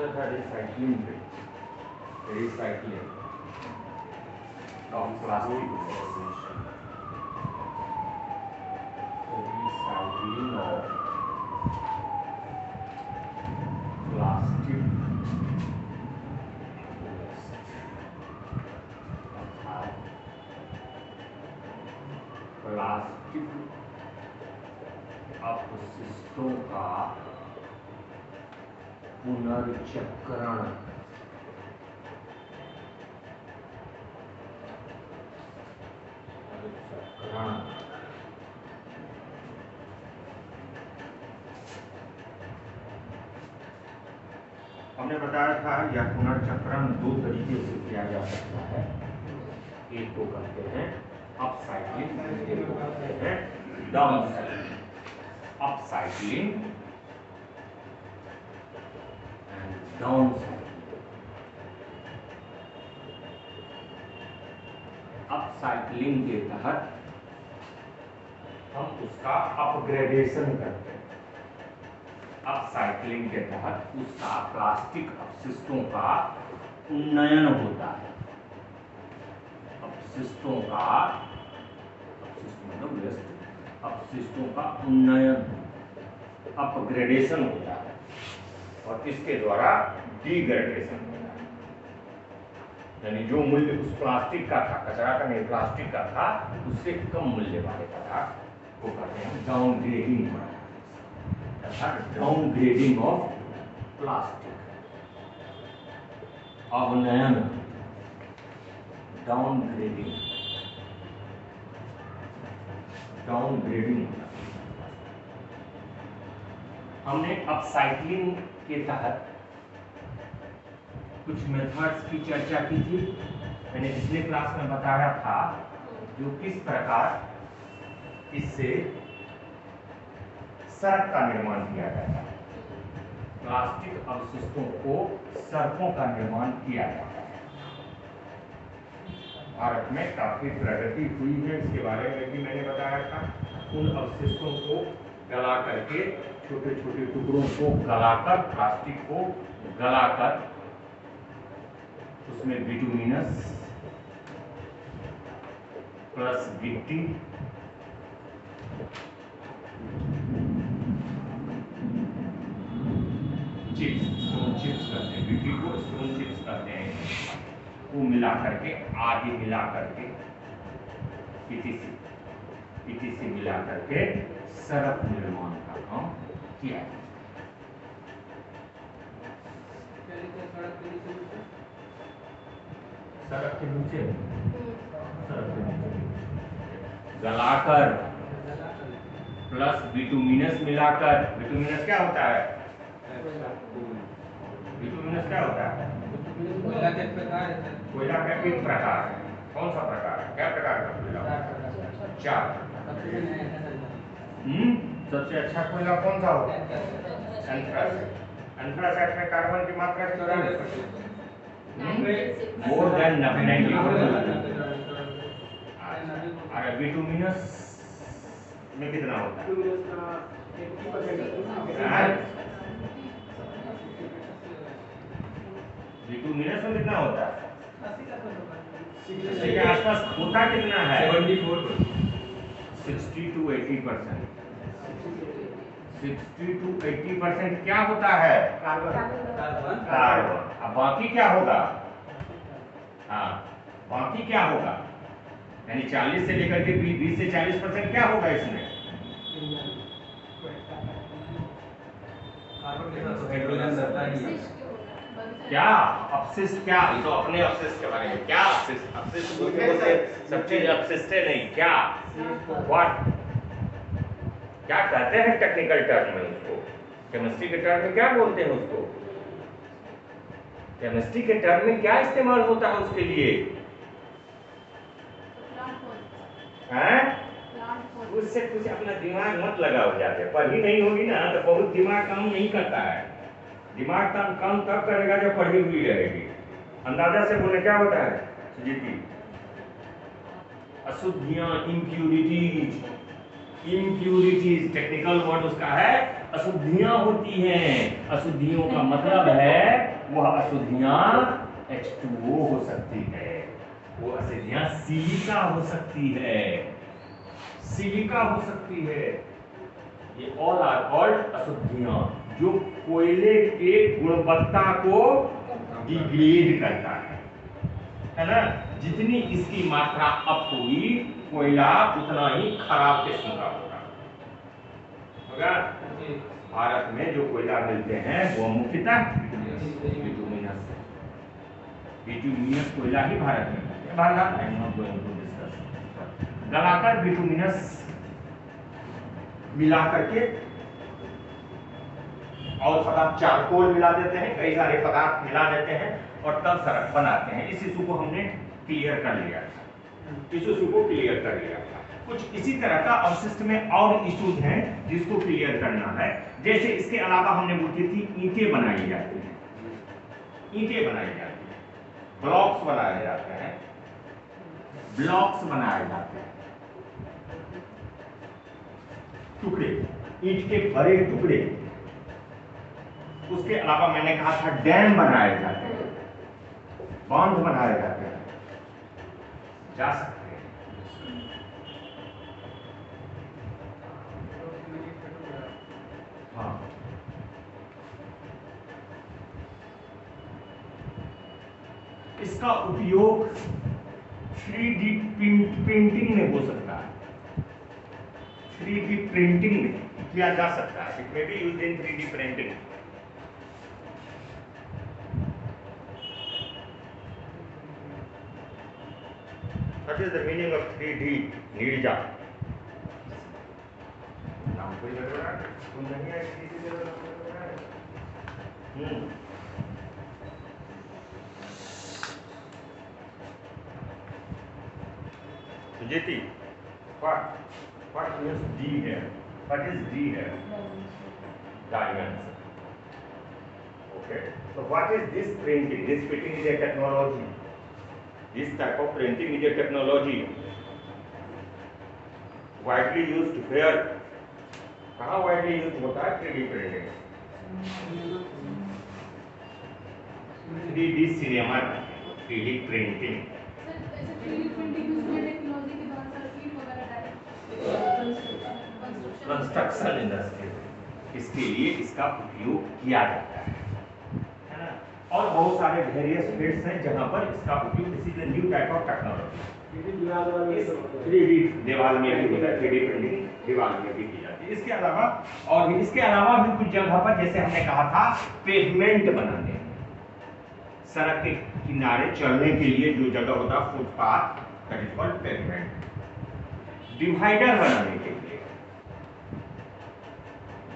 Chapter था recycling पे, recycling of plastic, recycling of plastic plastic अपशिष्टों का पुनर्चक्रण, हमने बताया था यह पुनर्चक्रण दो तरीके से किया जा सकता है। एक को कहते हैं अपसाइक्लिंग, एक को कहते हैं downcycling. Upcycling and downcycling. Upcycling के तहत हम उसका अपग्रेडेशन करते हैं। अपसाइक्लिंग के तहत उसका प्लास्टिक अपशिष्टों का उन्नयन होता है। अपशिष्टों का, अपशिष्ट मतलब वेस्ट, अपशिष्टों का उन्नयन, अपग्रेडेशन होता है और इसके द्वारा डिग्रेडेशन होता है। यानी जो मूल्य उस प्लास्टिक का था, कचरा का नहीं प्लास्टिक का था, उससे कम मूल्य वाले पदार्थ को कहते हैं डाउनग्रेडिंग, डाउनग्रेडिंग ऑफ प्लास्टिक, अवनयन, डाउनग्रेडिंग, डाउनग्रेडिंग। हमने अपसाइक्लिंग के तहत कुछ मेथड्स की चर्चा की थी। मैंने पिछले क्लास में बताया था जो किस प्रकार इससे सड़क का निर्माण किया जाता है। प्लास्टिक अवशिष्टों को सड़कों का निर्माण किया जाता है। भारत में काफी प्रगति हुई है, इसके बारे में भी मैंने बताया था। उन अवशिष्टों को गला करके, छोटे छोटे टुकड़ों को गलाकर, प्लास्टिक को गलाकर उसमें बिटुमिनस प्लस गिट्टी चिप्स, स्टोन चिप्स करते हैं, गिट्टी को स्टोन चिप्स करते हैं, वो मिला करके, आगे मिला करके, इसी मिला करके सड़क निर्माण का काम किया है। सड़क के नीचे, सड़क के नीचे गलाकर प्लस बिटुमिनस मिलाकर, बिटुमिनस क्या होता है? बिटुमिनस क्या होता है? कोयला के प्रकार है। कोयला का किन प्रकार है? कौन सा प्रकार है? क्या प्रकार का कोयला? चार। सबसे अच्छा कोयला कौन सा होगा? एंथ्रासाइट। एंथ्रासाइट में कार्बन की मात्रा कितनी है? More than 90%। अरे बिटुमिनस में कितना होता है? बिटुमिनस में कितना होता है? 80 के आसपास होता कितना है? 74%। 60 to 80%। 60 to 80% क्या होता है? कार्बन। अब बाकी क्या होगा? हाँ, बाकी क्या होगा? यानी 40 से लेकर के 20 से 40% क्या होगा इसमें? क्या अपशिष्ट? क्या तो अपने अपशिष्ट के बारे में क्या अपशिष्ट? अपशिष्ट बोलते सब चीज अपशिष्ट है नहीं क्या? व्हाट क्या कहते हैं टेक्निकल टर्म में उसको? केमिस्ट्री के टर्म में क्या बोलते हैं उसको? केमिस्ट्री के टर्म में क्या इस्तेमाल होता है उसके लिए? हैं? उससे कुछ अपना दिमाग मत लगाओ जाते, पढ़ी नहीं होगी ना तो बहुत दिमाग काम नहीं करता है। दिमाग काम तब करेगा जब पढ़ी हुई रहेगी। अंदाजा से बोले क्या होता है सुजीत जी? अशुद्धियां, इम्प्यूरिटीज, इम्प्यूरिटीज टेक्निकल वर्ड उसका है, अशुद्धियां होती हैं। अशुद्धियों का मतलब है वह अशुद्धियां H2O हो सकती है, वो अशुद्धियां सिलिका हो सकती है, सिलिका हो सकती है। ये ऑल आर कॉल्ड अशुद्धियां जो कोयले के गुणवत्ता को डिग्रेड करता है ना। जितनी इसकी मात्रा अप होगी कोयला उतना ही खराब किस्म का होगा। भारत में जो कोयला मिलते हैं वो मुख्यतः बिटुमिनस है, बिटुमिनस कोयला ही भारत में मिलते हैं। Bharat I am not going to discuss. गलाकर बिटुमिनस मिला करके और थोड़ा चारकोल मिला देते हैं, कई सारे पदार्थ मिला देते हैं और तब सड़क बनाते हैं। इस इशू को हमने क्लियर कर लिया था, इस इशू को क्लियर कर लिया था। कुछ इसी तरह का अवशिष्ट में और इशूज हैं जिसको क्लियर करना है। जैसे इसके अलावा हमने पूछी थी ईंटें बनाई जाती हैं, ईंटें बनाई जाती हैं, ब्लॉक्स बनाए जाते हैं, ब्लॉक्स बनाए जाते हैं, टुकड़े, ईंट के बड़े टुकड़े। उसके अलावा मैंने कहा था डैम बनाए जाते हैं, बांध बनाए जाते हैं, जा सकते हैं। हाँ, इसका उपयोग 3D प्रिंटिंग में हो सकता है, 3D प्रिंटिंग में किया जा सकता है। It may be used in 3D printing. What is the meaning of 3D Neerja? नाम कोई लग रहा है? कोई नहीं है 3D लग रहा है? सुजेती, what is D here? What is D here? Dimension. Okay. So what is this printing? This printing is a technology. This type of printing is a technology widely used where? कहाँ widely used होता है 3D printing? 3D cinema, 3D printing. Construction industry, इसके लिए इसका उपयोग किया जाता है ना। और बहुत सारे वेरियस फील्ड्स हैं जहां पर इसका उपयोग, this is a new type of technology. 3D दीवार में भी होता है, 3D प्रिंटिंग दीवार में भी की जाती है। इसके अलावा और भी, इसके अलावा भी कुछ जगह पर, जैसे हमने कहा था पेवमेंट बनाने, सड़क के किनारे चलने के लिए जो जगह होता है footpath, that is called pavement. Divider बनाने के लिए,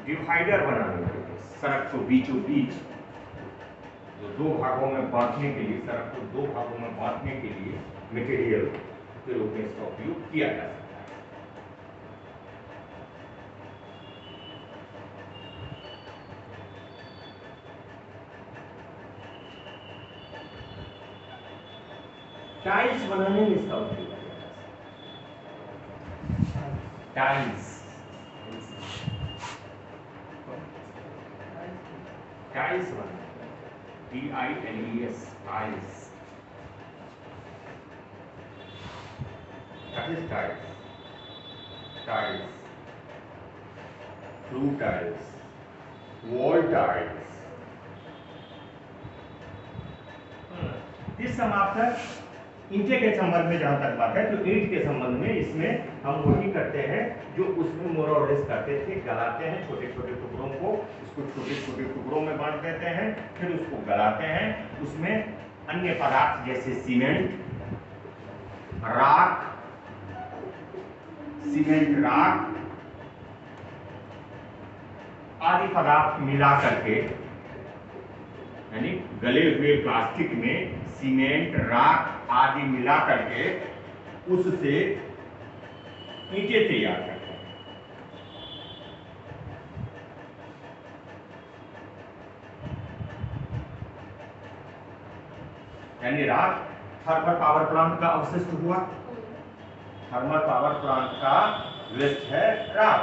डिवाइडर बनाने के लिए, सड़क को बीचों बीच जो दो भागों में बांटने के लिए, सड़क को दो भागों में बांटने के लिए मटेरियल के रूप में इसका उपयोग किया जा सकता है। टाइल्स बनाने में इसका उपयोग किया जा सकता है। टाइल्स, टाइल्स बनाने, TILES, tiles, that is tiles, tiles, flue tiles, wall tiles. इस समाप्त ईंटे के संबंध में जहां तक बात है, तो ईंट के संबंध में इसमें हम वही करते हैं जो उसमें मोरलेस करते थे, गलाते हैं छोटे छोटे टुकड़ों को, इसको छोटे छोटे टुकड़ों में बांट देते हैं, फिर उसको गलाते हैं, उसमें अन्य पदार्थ जैसे सीमेंट, राख, सीमेंट, राख आदि पदार्थ मिला करके, यानी गले हुए प्लास्टिक में सीमेंट, राख आदि मिला करके उससे ईंटें तैयार करते हैं। यानी राख थर्मल पावर प्लांट का अवशिष्ट हुआ, थर्मल पावर प्लांट का वेस्ट है राख,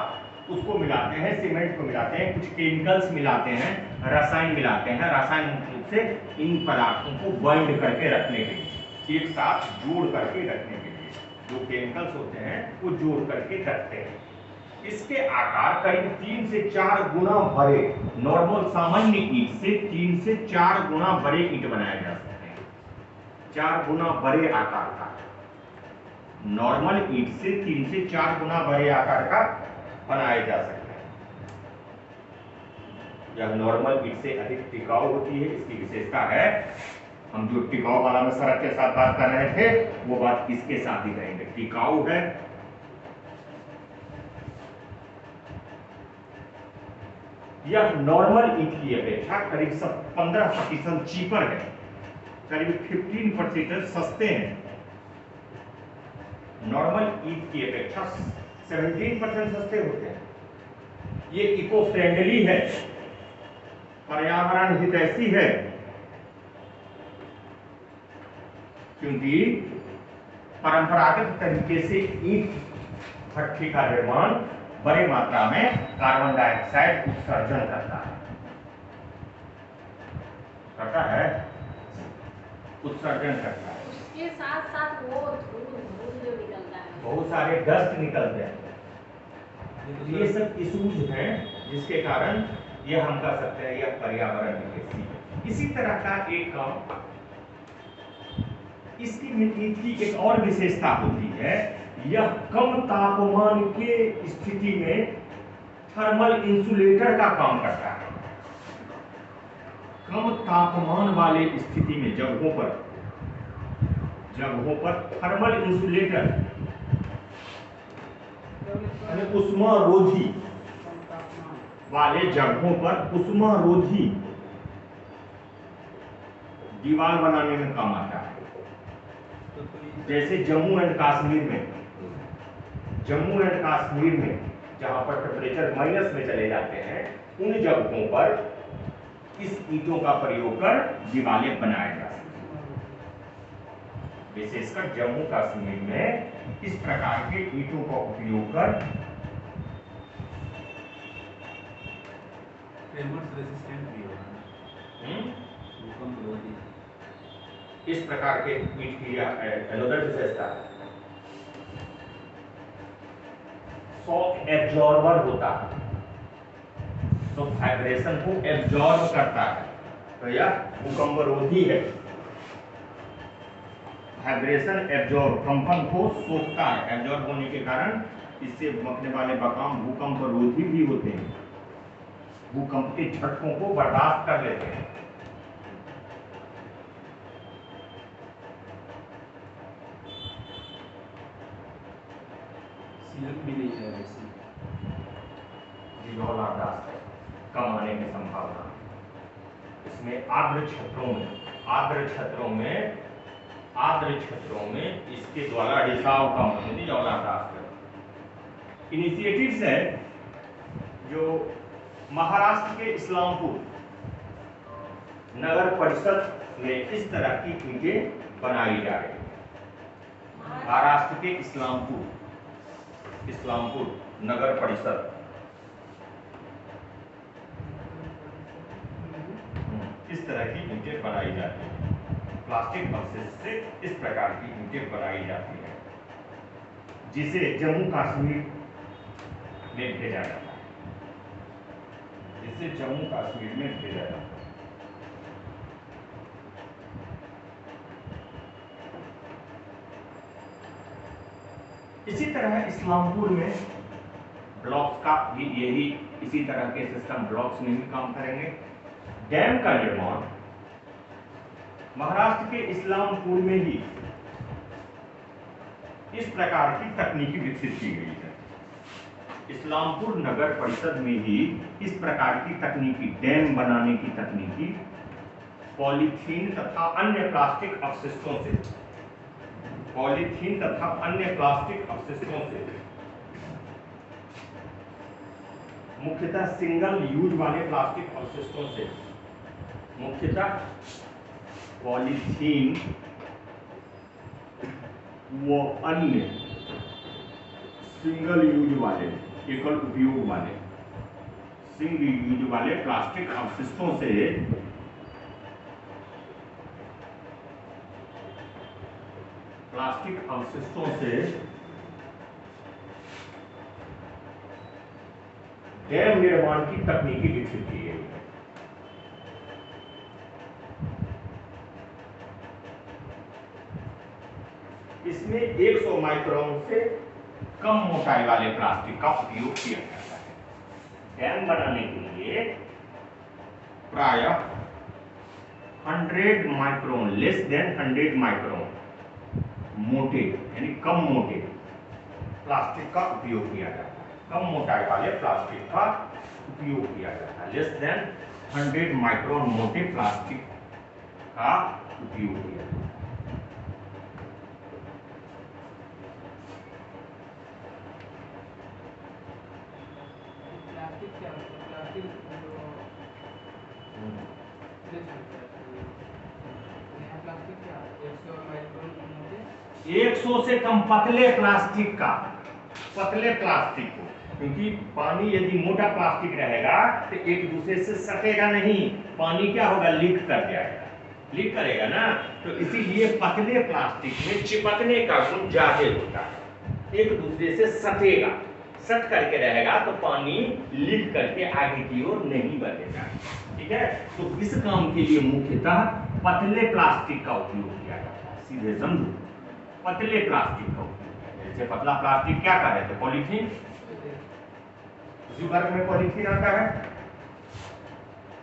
उसको मिलाते हैं, सीमेंट को मिलाते हैं, कुछ केमिकल्स मिलाते हैं, रसायन मिलाते हैं, रासायन रूप से इन पदार्थों को बाइंड करके रखने के लिए, एक साथ जोड़ करके रखने के लिए जो केमिकल्स होते हैं वो जोड़ करके रखते हैं। इसके आकार करीब 3 से 4 गुना बड़े, नॉर्मल सामान्य ईंट से 3 से 4 गुना बड़े ईंट बनाए जा सकते हैं। 4 गुना बड़े आकार का, नॉर्मल ईंट से 3 से 4 गुना बड़े आकार का बनाया जा सकता है। यह नॉर्मल ईंट से अधिक टिकाऊ होती है, इसकी विशेषता है। हम जो टिकाऊ वाला में सड़क के साथ बात कर रहे थे वो बात इसके साथ ही करेंगे। टिकाऊ है, यह नॉर्मल ईंट की अपेक्षा करीब 15% चीपर है, करीब 15% सस्ते हैं। नॉर्मल ईंट की अपेक्षा 17% सस्ते होते हैं। ये इको फ्रेंडली है, पर्यावरण हितैषी है, क्योंकि परंपरागत तरीके से ईंट भट्ठी का निर्माण बड़ी मात्रा में कार्बन डाइऑक्साइड उत्सर्जन करता है, उत्सर्जन करता है। उसके साथ साथ वो धूल जो निकलता है, बहुत सारे डस्ट निकलते हैं। ये सब इशूज हैं जिसके कारण ये हम कह सकते हैं यह पर्यावरण हितैषी है। इसी तरह का एक काम, इसकी मिट्टी की एक और विशेषता होती है, यह कम तापमान के स्थिति में थर्मल इंसुलेटर का काम करता है। कम तापमान वाले स्थिति में जगहों पर थर्मल इंसुलेटर यानी उष्मारोधी वाले जगहों पर उष्मारोधी दीवार बनाने में काम आता है। जैसे जम्मू एंड कश्मीर में जहां पर टेम्परेचर माइनस में चले जाते हैं, उन जगहों पर इस ईंटों का प्रयोग कर दीवारें बनाए जा सकते हैं। विशेषकर जम्मू कश्मीर में इस प्रकार के ईंटों का उपयोग कर इस प्रकार के ईंट की अनदर विशेषता है, शॉक एब्जॉर्बर होता है, तो वाइब्रेशन को एब्जॉर्ब करता है, तो यह भूकंपरोधी है। वाइब्रेशन एब्जॉर्ब, कंपन को सोखता है, एब्जॉर्ब होने के कारण इससे बचने वाले मकान भूकंपरोधी भी होते हैं, भूकंप के झटकों को बर्दाश्त कर लेते हैं। भी नहीं है वैसे, कम आने की संभावना। इसमें आर्द्र क्षेत्रों में इसके द्वारा रिसाव कम होने जौलादास्त। इनिशिएटिव्स है जो महाराष्ट्र के इस्लामपुर नगर परिषद में इस तरह की ईंटें बनाई जा रही है। महाराष्ट्र के इस्लामपुर नगर परिषद इस तरह की ईंटें बनाई जाती है। प्लास्टिक अवशेष से इस प्रकार की ईंटें बनाई जाती है, जिसे जम्मू कश्मीर में भेजा जाता है। इसी तरह इस्लामपुर में ब्लॉक्स का भी यही इसी तरह के सिस्टम ब्लॉक्स में भी काम करेंगे। डैम का निर्माण महाराष्ट्र के इस्लामपुर में ही इस प्रकार की तकनीकी विकसित की गई है। इस्लामपुर नगर परिषद में ही इस प्रकार की तकनीकी, डैम बनाने की तकनीकी पॉलीथीन तथा अन्य प्लास्टिक अपशिष्टों से मुख्यतः सिंगल यूज वाले प्लास्टिक अवशिष्टों से, मुख्यतः पॉलीथीन व अन्य सिंगल यूज वाले एकल उपयोग वाले सिंगल यूज वाले प्लास्टिक अवशिष्टों से डैम निर्माण की तकनीकी विकसित की गई है। इसमें 100 माइक्रोन से कम मोटाई वाले प्लास्टिक का उपयोग किया जाता है। डैम बनाने के लिए प्रायः 100 माइक्रोन, लेस देन 100 माइक्रोन मोटे यानी कम मोटे प्लास्टिक का उपयोग किया जाता है। कम मोटाई वाले प्लास्टिक का उपयोग किया जाता है। लेस देन 100 माइक्रोन मोटे प्लास्टिक का उपयोग किया जाता है। प्लास्टिक क्या होता है? प्लास्टिक नया प्लास्टिक क्या 100 माइक्रोन मोटे 100 से कम पतले प्लास्टिक का, पतले प्लास्टिक को, क्योंकि पानी यदि मोटा प्लास्टिक रहेगा तो एक दूसरे से सटेगा नहीं, पानी क्या होगा, लीक कर जाएगा, लीक करेगा ना। तो इसीलिए पतले प्लास्टिक में चिपकने का गुण ज्यादा होता है, एक दूसरे से सटेगा, सट करके रहेगा तो पानी लीक करके आगे की ओर नहीं बढ़ेगा। ठीक है, तो इस काम के लिए मुख्यतः पतले प्लास्टिक का उपयोग किया जाता है। सीधे समझो, पतले प्लास्टिक का उपयोग किया जाता है। जैसे पतला प्लास्टिक क्या कर रहे थे, पॉलीथीन, उसी वर्ग में पॉलीथीन आता है,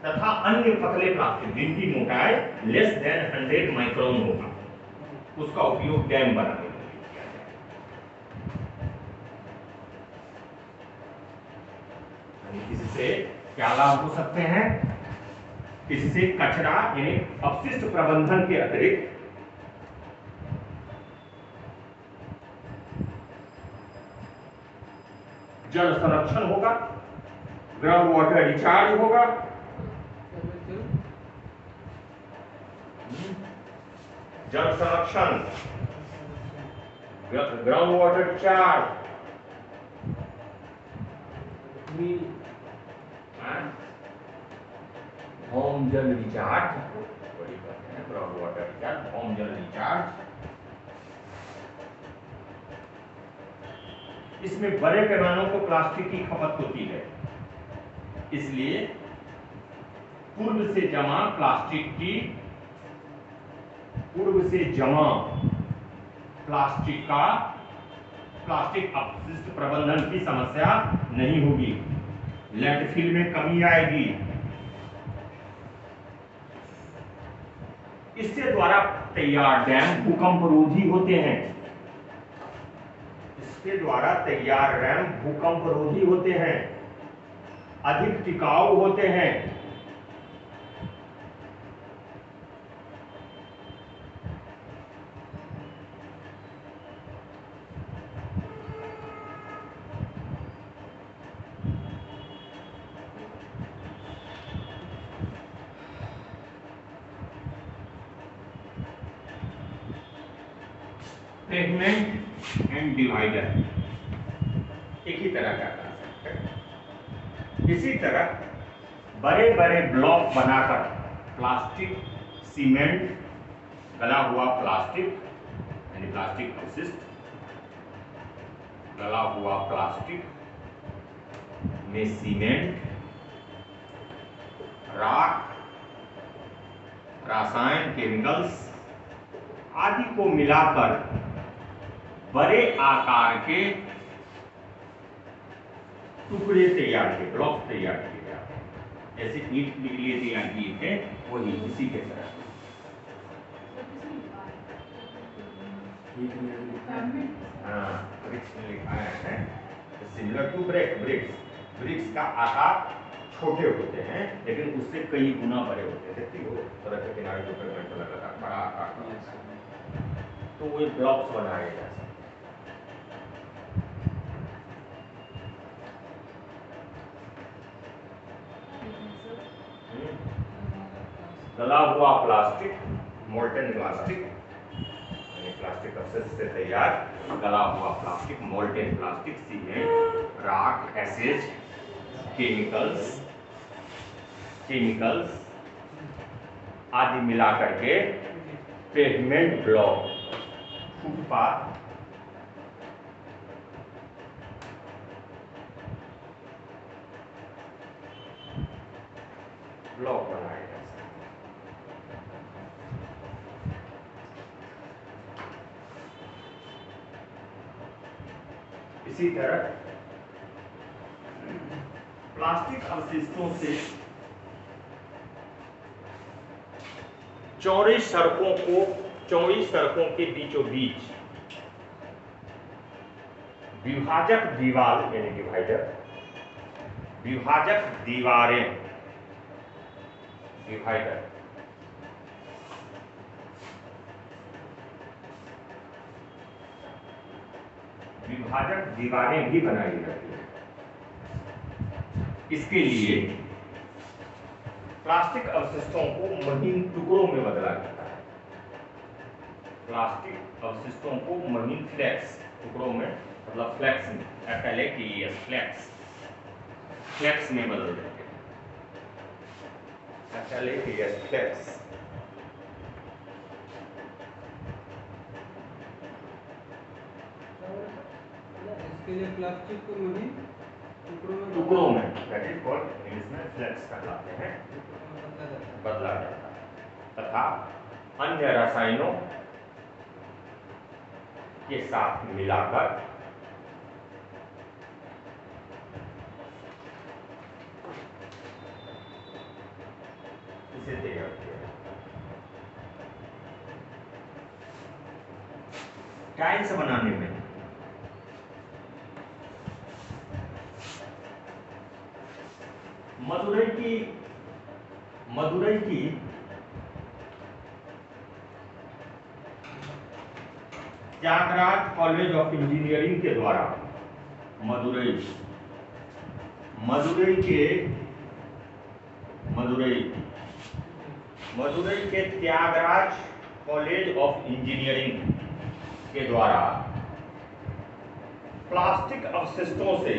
तथा अन्य पतले प्लास्टिक जिनकी मोटाई लेस देन 100 माइक्रोन होगा, उसका उपयोग डैम बनाने के लिए किया जाता है। इससे क्या लाभ हो सकते हैं? इससे कचरा यानी अपशिष्ट प्रबंधन के अतिरिक्त जल संरक्षण होगा, ग्राउंड वाटर रिचार्ज होगा, जल संरक्षण, ग्राउंड वाटर रिचार्ज, होम जल रिचार्ज, बड़ी बात है, ग्राउंड वाटर रिचार्ज, होम जल रिचार्ज। इसमें बड़े पैमानों पर प्लास्टिक की खपत होती है, इसलिए पूर्व से जमा प्लास्टिक अपशिष्ट प्रबंधन की समस्या नहीं होगी, लैंडफिल में कमी आएगी। इसके द्वारा तैयार डैम भूकंप रोधी होते हैं। इसके द्वारा तैयार डैम भूकंप रोधी होते हैं, अधिक टिकाऊ होते हैं। फ्रेगमेंट एंड डिवाइडर एक ही तरह का कांसेप्ट है। इसी तरह बड़े बड़े ब्लॉक बनाकर प्लास्टिक, सीमेंट, गला हुआ प्लास्टिक यानी प्लास्टिक अपशिष्ट, गला हुआ प्लास्टिक में सीमेंट, राख, रासायन, केमिकल्स आदि को मिलाकर बड़े आकार के टुकड़े तैयार किए, ब्लॉक तैयार किए जाते हैं। जैसे ईंट के लिए तैयार किए थे, वही इसी के तरह। हाँ, ब्रिक्स में लिखा है सिमिलर टू ब्रिक्स का आकार छोटे होते हैं, लेकिन उससे कई गुना बड़े होते हैं। देखते हो सड़क के किनारे जो फ्रेगमेंट लगा था, बड़ा आकार का, तो वो ब्लॉक्स बनाए जा सकते हैं। गला हुआ प्लास्टिक, मोल्टन प्लास्टिक यानी प्लास्टिक अपशिष्ट से तैयार गला हुआ प्लास्टिक, मोल्टेन प्लास्टिक, सीमेंट, राख, एसिड, केमिकल्स आदि मिला करके पेवमेंट ब्लॉक, फुटपाथ, ब्लॉक बनाए जा सकते हैं। इसी तरह प्लास्टिक अवशिष्टों से चौड़ी सड़कों के बीचों बीच विभाजक दीवार यानी डिवाइडर, विभाजक दीवारें, डिवाइडर, विभाजक दीवारें भी बनाई जाती है। इसके लिए प्लास्टिक अवशिष्टों को महीन टुकड़ों में बदला जाता है। प्लास्टिक अवशिष्टों को महीन फ्लेक्स टुकड़ों में, मतलब फ्लेक्स में, फ्लेक्स, फ्लेक्स में बदल देते हैं। फ्लेक्स। इसके लिए प्लास्टिक को महीन टुकड़ों में, दैट इज कॉल्ड इंग्लिश में फ्लेक्स कहलाते हैं, बदला जाता है। तथा अन्य रसायनों के साथ मिलाकर इसे तैयार किया जाता है। टाइल्स बनाने में मदुरई की त्यागराज कॉलेज ऑफ इंजीनियरिंग के द्वारा मदुरई के त्यागराज कॉलेज ऑफ इंजीनियरिंग के द्वारा प्लास्टिक अवशिष्टों से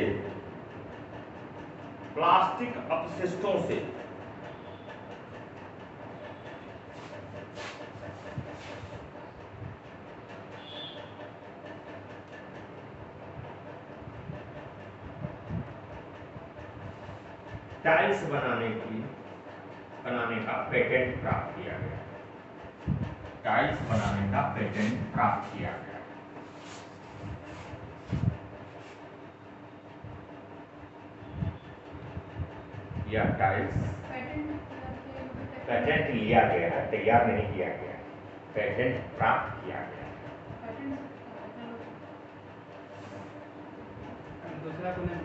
टाइल्स बनाने का पेटेंट प्राप्त किया गया। टाइल्स बनाने का पेटेंट प्राप्त किया गया। यह टाइल्स पेटेंट लिया गया है, तैयार नहीं किया गया, पेटेंट प्राप्त किया गया। दूसरा को नहीं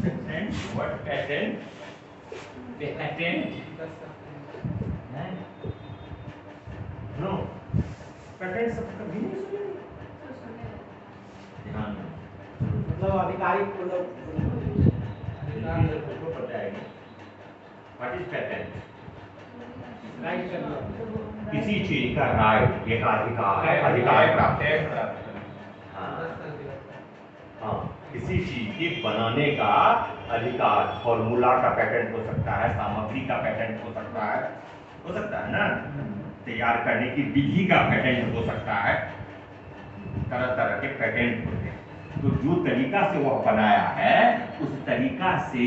पेटेंट, व्हाट पेटेंट? पेटेंट है? नो, पेटेंट सब कभी नहीं सुने। ध्यान मतलब आधिकारिक को पता है कि व्हाट इज पेटेंट? राइट कर दिया। किसी चीज का राइट, एक अधिकार है, अधिकार प्राप्त है। हाँ, किसी चीज के बनाने का अधिकार, फॉर्मूला का पेटेंट हो सकता है, सामग्री का पेटेंट हो सकता है ना, तैयार करने की विधि का पेटेंट हो सकता है, तरह तरह के पेटेंट होते हैं। तो जो तरीका से वह बनाया है, उस तरीका से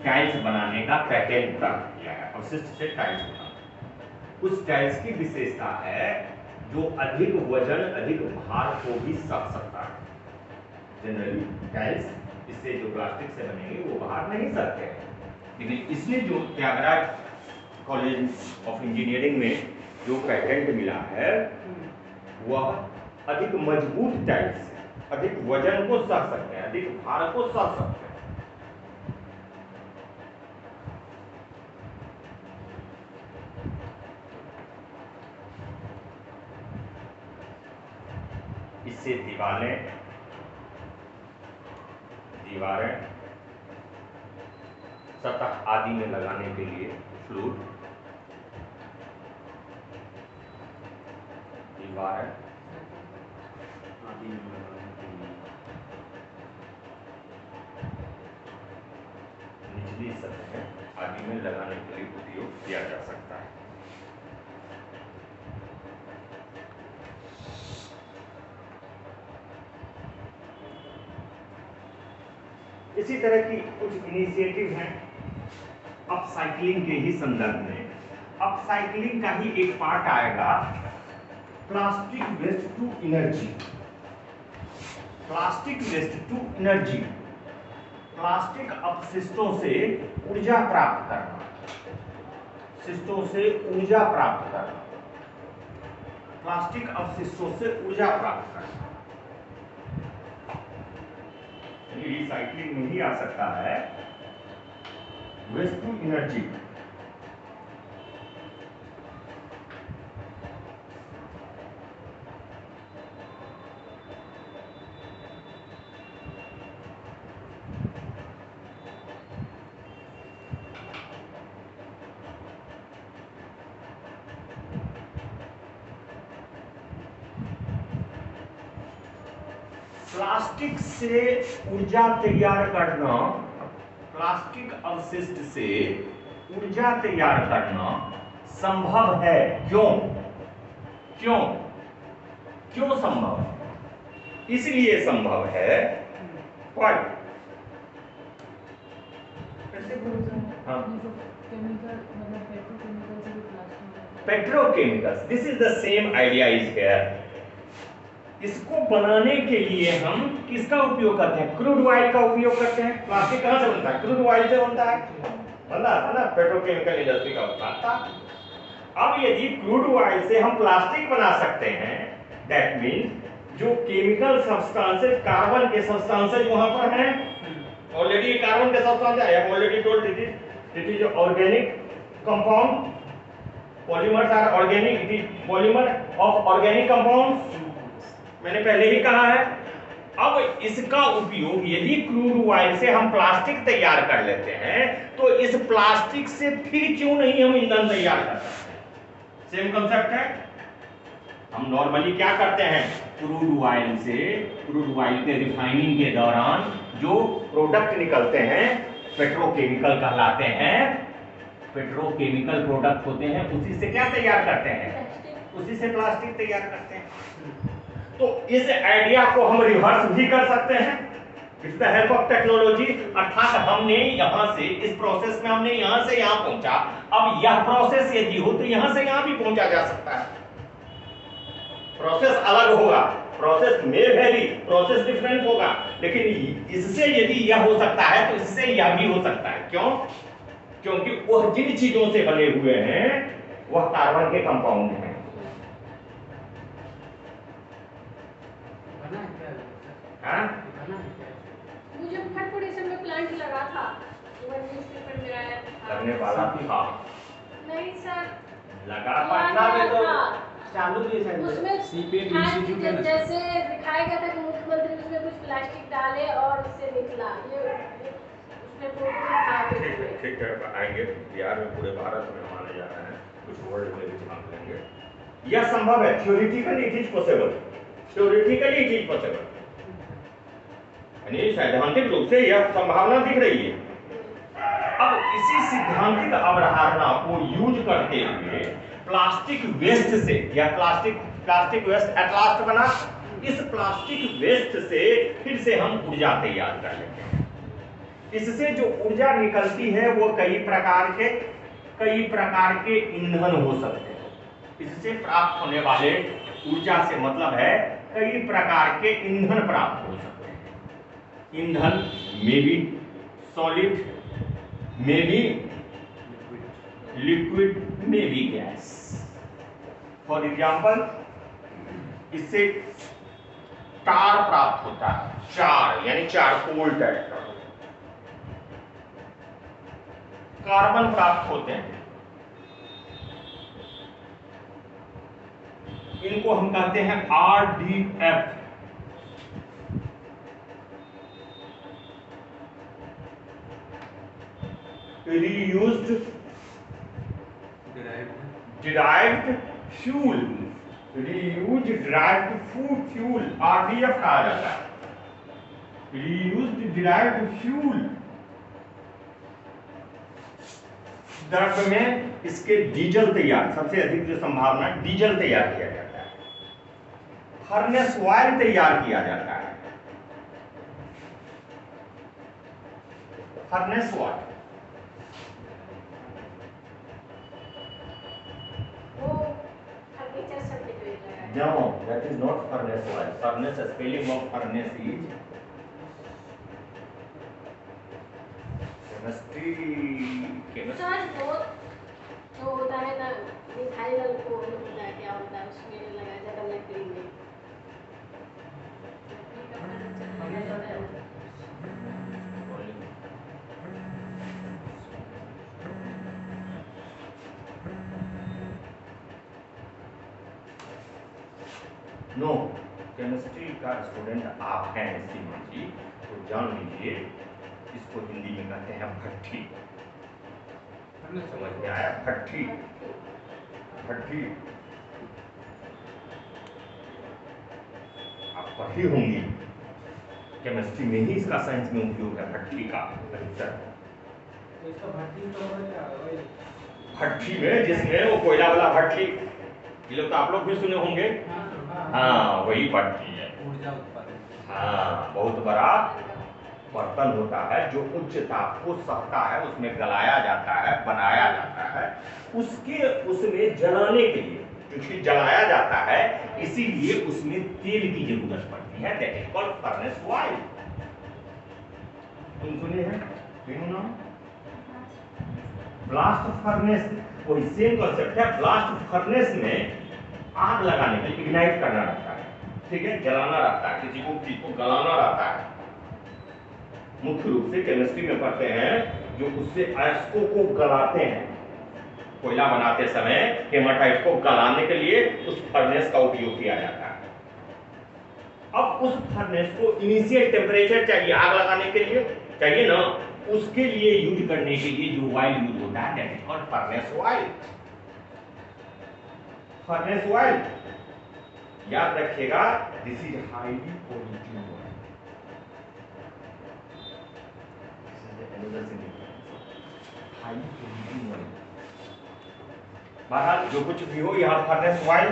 टाइल्स बनाने का पेटेंट प्राप्त किया है, अवशिष्ट से टाइल्स बनाना। उस टाइल्स की विशेषता है जो अधिक वजन, अधिक भार को भी सह सकता है। जनरली टाइल्स इससे जो प्लास्टिक से बनेंगे वो बाहर नहीं सकते हैं, लेकिन इसमें जो त्यागराज कॉलेज ऑफ इंजीनियरिंग में जो पेटेंट मिला है वह अधिक मजबूत टाइल्स है, अधिक वजन को सह सकते हैं, अधिक भार को सह सकते हैं। इससे दीवारें सतह आदि में लगाने के लिए फ्लूर, निचली सतह आदि में लगाने के लिए उपयोग किया जा सकता है। इसी तरह की कुछ इनिशिएटिव हैं अपसाइक्लिंग के ही संदर्भ में। अपसाइक्लिंग का ही एक पार्ट आएगा plastic waste to energy. Plastic waste to energy, plastic अपशिष्टों से ऊर्जा प्राप्त करना, शिष्टों से ऊर्जा प्राप्त करना, प्लास्टिक अपशिष्टों से ऊर्जा प्राप्त करना, रिसाइकलिंग में ही आ सकता है वेस्ट टू एनर्जी। प्लास्टिक से ऊर्जा तैयार करना, प्लास्टिक अवशिष्ट से ऊर्जा तैयार करना संभव है। क्यों क्यों क्यों संभव है? इसलिए संभव है हाँ, petrochemicals, this is the same idea is here. इसको बनाने के लिए हम किसका उपयोग करते हैं? क्रूड ऑयल का उपयोग करते हैं। प्लास्टिक कहां से बनता है? क्रूड ऑयल से बनता है, बनता है ना, पेट्रोकेमिकल इंडस्ट्री का उत्पाद था। अब यदि क्रूड ऑयल से हम प्लास्टिक बना सकते हैं, दैट मीन्स जो केमिकल सब्सटेंसेस, कार्बन के सब्सटेंसेस वहां पर हैं, ऑलरेडी कार्बन के सब्सटेंस है, already told it is organic compound, polymers are organic, it is polymer of organic compound, मैंने पहले ही कहा है। अब इसका उपयोग यदि क्रूड ऑयल से हम प्लास्टिक तैयार कर लेते हैं, तो इस प्लास्टिक से फिर क्यों नहीं हम ईंधन तैयार कर सकते हैं? सेम कंसेप्ट है। हम नॉर्मली क्या करते हैं? क्रूड ऑयल से, क्रूड ऑयल के रिफाइनिंग के दौरान जो प्रोडक्ट निकलते हैं पेट्रोकेमिकल कहलाते हैं, पेट्रोकेमिकल प्रोडक्ट होते हैं, उसी से क्या तैयार करते हैं? उसी से प्लास्टिक तैयार करते हैं। तो इस आइडिया को हम रिवर्स भी कर सकते हैं with the help of technology. अर्थात हमने यहां से, इस प्रोसेस में हमने यहां से यहां पहुंचा, अब यह प्रोसेस यदि हो तो यहां से यहां भी पहुंचा जा सकता है। प्रोसेस अलग होगा, प्रोसेस में वेरी, प्रोसेस डिफरेंट होगा, लेकिन इससे यदि यह हो सकता है तो इससे यह भी हो सकता है। क्यों? क्योंकि वह जिन चीजों से बने हुए हैं वह कार्बन के कंपाउंड हैं। मुजफ्फरपुर इस में प्लांट लगा था, न्यूज़पेपर में आया था। लगने वाला था? नहीं सर, लगा पटना में तो था। चालू भी है उसमें सीपेट था इंस्टीट्यूट कि है। जैसे दिखाया गया था कि मुख्यमंत्री उसमें कुछ प्लास्टिक डाले और उससे निकला, ये उसमें फोटो था। ठीक है, आएंगे बिहार में, पूरे भारत में माने जा रहे हैं, कुछ वर्ल्ड में भी भाग लेंगे। यह संभव है, theoretically it is possible, theoretically it is possible, यानी सैद्धांतिक रूप से यह संभावना दिख रही है। अब इसी सिद्धांतिक अवधारणा को यूज करते हुए प्लास्टिक वेस्ट से, या प्लास्टिक वेस्ट एट लास्ट बना, इस प्लास्टिक वेस्ट से फिर से हम ऊर्जा तैयार कर लेते हैं। इससे जो ऊर्जा निकलती है वो कई प्रकार के ईंधन हो सकते हैं। इससे प्राप्त होने वाले ऊर्जा से मतलब है कई प्रकार के ईंधन प्राप्त हो सकते हैं। ईंधन में भी सॉलिड, में भी लिक्विड, में भी गैस। फॉर एग्जाम्पल, इससे टार प्राप्त होता है, चार यानी चारकोल टाइप का। कार्बन प्राप्त होते हैं, इनको हम कहते हैं RDF। Reused derived fuel, reuse derived food fuel RDF कहा जाता है। रीयूज्ड डिराइव्ड फ्यूल, द्रव्य में इसके डीजल तैयार, सबसे अधिक जो संभावना डीजल तैयार किया जाता है, फर्नेस ऑयल तैयार किया जाता है, फर्नेस ऑयल। वो फर्नीचर सर्टिफिकेट लगा है। No, that is not furnace oil. Furnace, spelling of furnace is chemistry. Sir वो जो होता है ना मिथाइल अल्कोहल होता है, क्या होता है उसमें लगाया जाता है लकड़ी में। लकड़ी का फर्नीचर लगाया जाता है। नो, केमिस्ट्री का स्टूडेंट आप हैं श्रीमान जी, तो जान लीजिए इसको हिंदी में कहते हैं भट्ठी। समझ में आया? भट्ठी, भट्ठी आप पढ़ी होंगी, केमिस्ट्री में ही इसका साइंस में उपयोग है भट्ठी का अधिकतर। इसका भट्टी तो है क्या वही? भट्ठी में जिसमें वो कोयला वाला भट्ठी, ये लोग तो आप लोग भी सुने होंगे। हाँ, वही भट्ठी है। ऊर्जा उत्पादन। हाँ, बहुत बड़ा बर्तन होता है जो उच्च ताप को सहता है, उसमें गलाया जाता है, बनाया जाता है, उसमें जलाने के लिए जो चीज जलाया जाता है, इसीलिए उसमें तेल की जरूरत पड़ती है। That is called furnace oil. तुम सुने हैं? सुनो ना, ब्लास्ट फर्नेस वही सेम कॉन्सेप्ट है। ब्लास्ट फर्नेस में आग लगाने के लिए इग्नाइट करना रहता है, ठीक है, जलाना रहता है, किसी को चीज को गलाना रहता है। मुख्य रूप से केमिस्ट्री में पढ़ते हैं जो उससे अयस्कों को गलाते हैं। कोयला बनाते समय हेमाटाइट को गलाने के लिए उस फर्नेस का उपयोग किया जाता है। अब उस फर्नेस को इनिशियल टेम्परेचर चाहिए, आग लगाने के लिए चाहिए ना, उसके लिए यूज करने के लिए जो ऑयल यूज होता है that is called furnace oil. Furnace oil याद रखिएगा, this is highly polluting oil. Highly polluting oil. बहरहाल जो कुछ भी हो, यहाँ फर्नेस ऑयल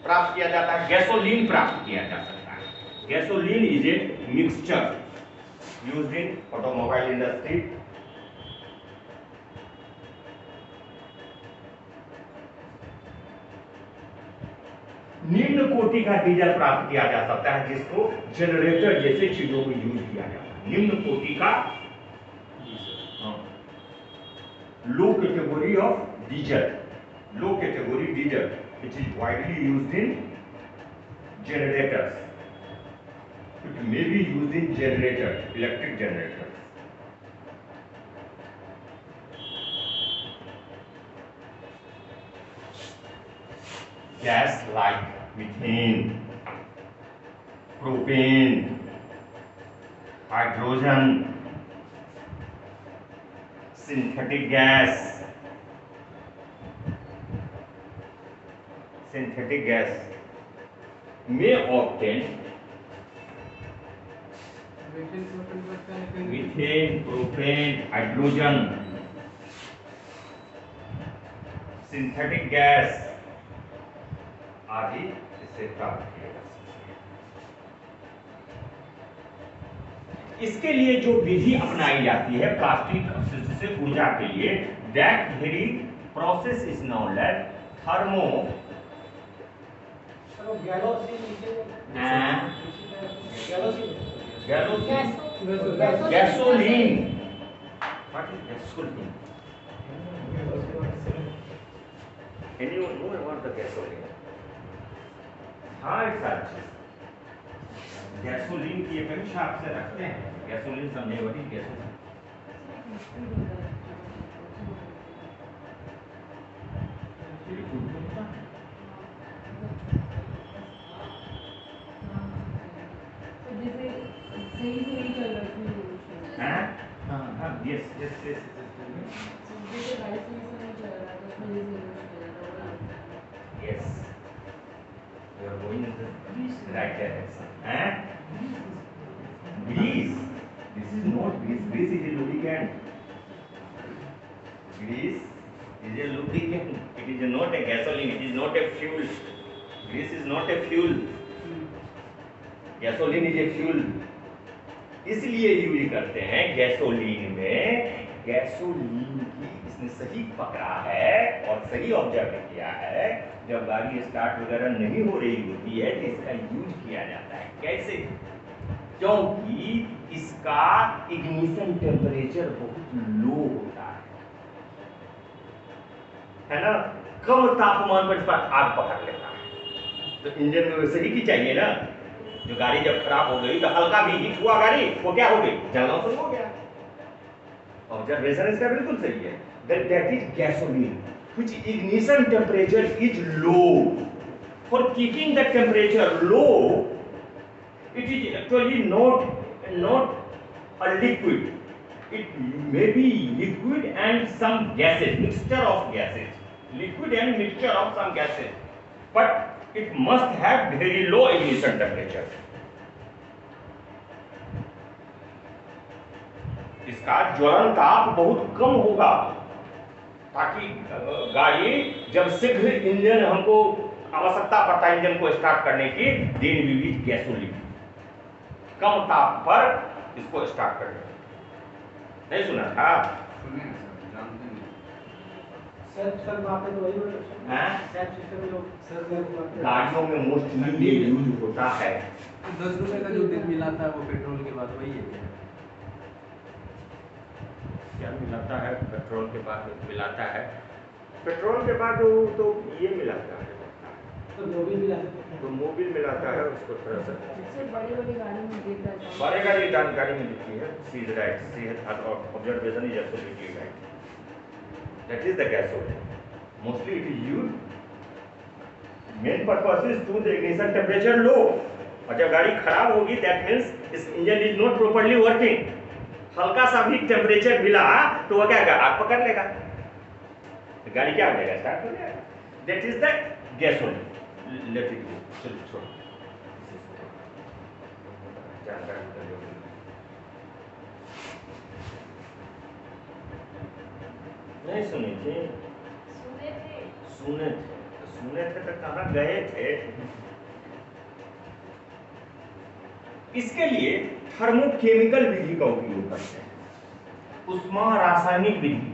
प्राप्त किया जाता है, गैसोलीन प्राप्त किया जा सकता है। Gasoline is a mixture used in automobile industry. निम्न कोटि का डीजल प्राप्त किया जा सकता है जिसको जनरेटर जैसे चीजों में यूज किया जाता है। निम्न कोटि का लो category of diesel, low category diesel it is widely used in generators. It may be used in generators, electric generators. Gas like methane, propane, hydrogen, synthetic gas, may obtain methane, propane, hydrogen, synthetic gas आदि इससे प्राप्त किया जा सकता है। इसके लिए जो विधि अपनाई जाती है प्लास्टिक अपशिष्ट से ऊर्जा के लिए, that very process is known as thermo gasoline. What is gasoline? Anyone know about the gasoline? हाँ, एक साथ गैसोलीन की अपेक्षा आपसे रखते हैं। गैसोलीन समझे बड़ी gasoline You are going in the right direction. And grease. This is not grease. Grease is a lubricant. Grease is a lubricant. It is not a gasoline. It is not a fuel. Grease is not a fuel. Gasoline is a fuel, इसलिए use करते हैं gasoline में। Gasoline की इसने सही पकड़ा है और सही ऑब्जर्व किया है, जब गाड़ी स्टार्ट वगैरह नहीं हो रही होती है तो इसका यूज किया जाता है। कैसे? क्योंकि इसका इग्निशन टेम्परेचर बहुत लो होता है ना, कम तापमान पर इस पर आग पकड़ लेता है। तो इंजन में वैसे ही की चाहिए ना, जो गाड़ी जब खराब हो गई तो हल्का भी हीट हुआ गाड़ी, वो क्या हो गई, जलना शुरू हो गया। ऑब्जर्वेशन इसका बिल्कुल सही है। That is gasoline which ignition temperature is low. For keeping the temperature low, it is actually not a liquid. It may be liquid and some gases, mixture of gases, liquid and mixture of some gases, but it must have very low ignition temperature. इसका ज्वलन ताप बहुत कम होगा, ताकि गाड़ी जब शीघ्र engine हमको आवश्यकता पड़ता है इंजन को स्टार्ट करने की, देन वी यूज गैसोलीन, कम ताप पर इसको स्टार्ट करना। नहीं सुना था? सुने हैं सर, जानते नहीं। सर वहाँ पे तो वही होता है। हैं? सेल्फ सिस्टम लोग सर गाड़ियों में मोस्टली ये यूज होता है। 10 रुपए का जो तेल मिलाता है वो पेट्रोल के बाद वही है क्या? क्या मिलाता है पेट्रोल के बाद? मिलाता है पेट्रोल के बाद तो ये मिलाता है, तो मोबिल भी लाते हैं। तो मोबिल मिलाता है उसको थोड़ा सा। इससे बड़ी-बड़ी गाड़ी में देख रहा था। बड़े गाड़ी जानकारी में लिखी है, she is right, she has observation is absolutely right. That is the gasoline, mostly it is used, main purpose is to the ignition temperature low. और जब गाड़ी खराब होगी दैट मींस इस engine is not properly working, हल्का सा भी temperature मिला तो वो क्या करेगा, आग पकड़ लेगा, तो गाड़ी क्या हो जाएगा, स्टार्ट हो जाएगा। That is the gasoline. Let it go, चलो छोड़ो, जानकारी कर लो। नहीं सुनी थी? सुने थे। सुने थे तो कहाँ गए थे? इसके लिए थर्मोकेमिकल विधि का उपयोग करते हैं, उष्मा रासायनिक विधि,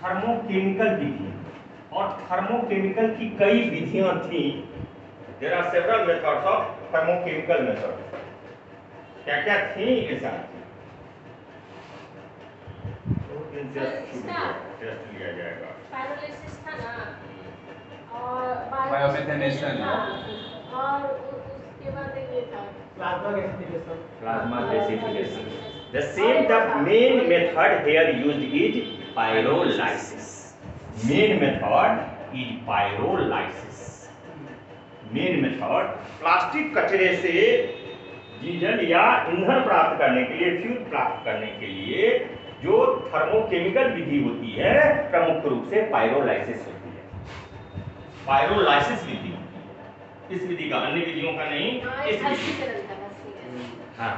थर्मोकेमिकल विधि। और थर्मोकेमिकल की कई विधियां थी। There are several methods of thermochemical method. क्या क्या थी ये साथ? टेस्ट लिया जाएगा। पैरालिसिस था ना, और बायोमेथेनेशन। और उसके बाद ये था plasma gasification. Plasma gasification. The main method here used is pyrolysis. Main method is pyrolysis. Main method plastic कचरे से डीजल या ईंधन प्राप्त करने के लिए, फ्यूल प्राप्त करने के लिए जो थर्मोकेमिकल विधि होती है, प्रमुख रूप से पायरोलाइसिस होती है। पायरोलाइसिस विधि, इस विधि का, अन्य विधियों का नहीं, इस विधि। हाँ,